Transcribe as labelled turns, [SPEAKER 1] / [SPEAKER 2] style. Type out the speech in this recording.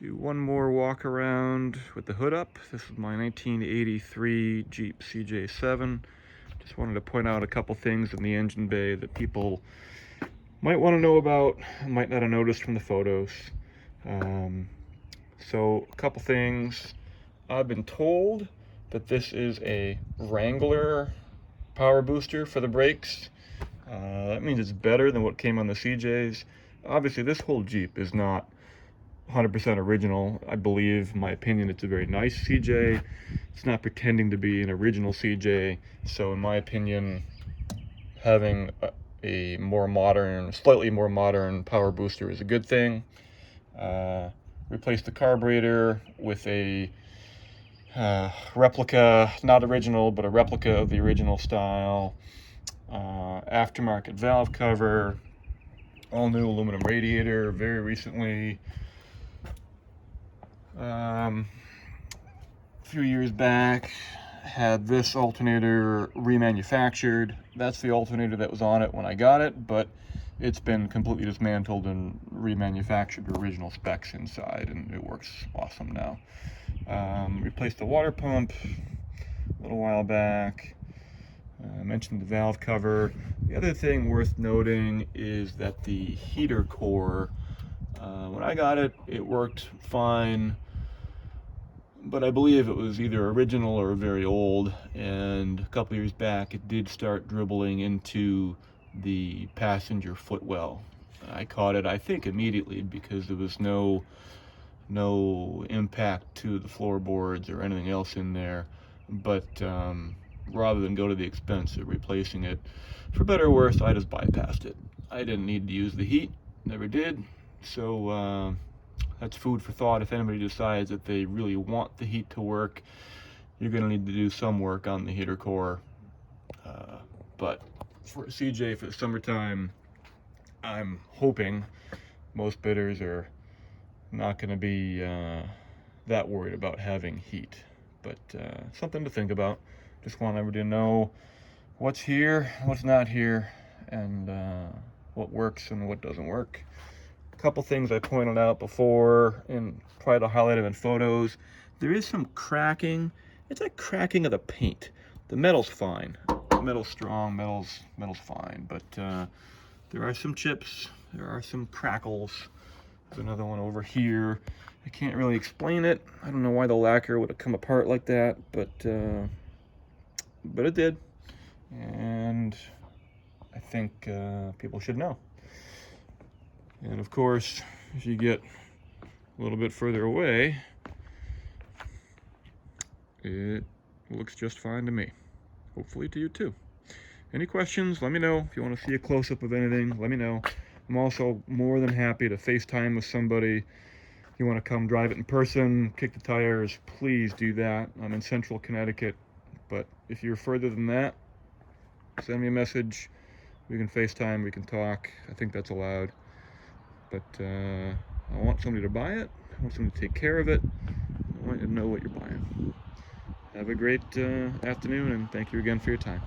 [SPEAKER 1] Do one more walk around with the hood up. This is my 1983 Jeep CJ-7. Just wanted to point out a couple things in the engine bay that people might want to know about, might not have noticed from the photos. So a couple things. I've been told that this is a Wrangler power booster for the brakes. That means it's better than what came on the CJs. Obviously this whole Jeep is not 100% original. I believe, in my opinion, it's a very nice CJ. It's not pretending to be an original CJ. So in my opinion, having a more modern, slightly more modern power booster is a good thing. Replaced the carburetor with a replica, not original, but a replica of the original style. Aftermarket valve cover, all new aluminum radiator very recently. A few years back, had this alternator remanufactured. That's the alternator that was on it when I got it, but it's been completely dismantled and remanufactured to original specs inside, and it works awesome now. Replaced the water pump a little while back. I mentioned the valve cover. The other thing worth noting is that the heater core, when I got it, it worked fine, but I believe it was either original or very old, and a couple years back it did start dribbling into the passenger footwell. I caught it, I think, immediately because there was no impact to the floorboards or anything else in there, but rather than go to the expense of replacing it, for better or worse, I just bypassed it. I didn't need to use the heat, never did, so that's food for thought. If anybody decides that they really want the heat to work, you're going to need to do some work on the heater core. But for a CJ for the summertime, I'm hoping most bidders are not going to be that worried about having heat. But something to think about. Just want everybody to know what's here, what's not here, and what works and what doesn't work. Couple things I pointed out before and tried to highlight them in photos. There is some cracking. It's like cracking of the paint. The metal's fine. The metal's strong, metal's fine, but there are some chips, there are some crackles. There's another one over here. I can't really explain it. I don't know why the lacquer would have come apart like that, but it did. And I think people should know. And of course, if you get a little bit further away, it looks just fine to me. Hopefully to you too. Any questions, let me know. If you want to see a close-up of anything, let me know. I'm also more than happy to FaceTime with somebody. If you want to come drive it in person, kick the tires, please do that. I'm in Central Connecticut, but if you're further than that, send me a message. We can FaceTime, we can talk. I think that's allowed. But I want somebody to buy it. I want somebody to take care of it. I want you to know what you're buying. Have a great afternoon, and thank you again for your time.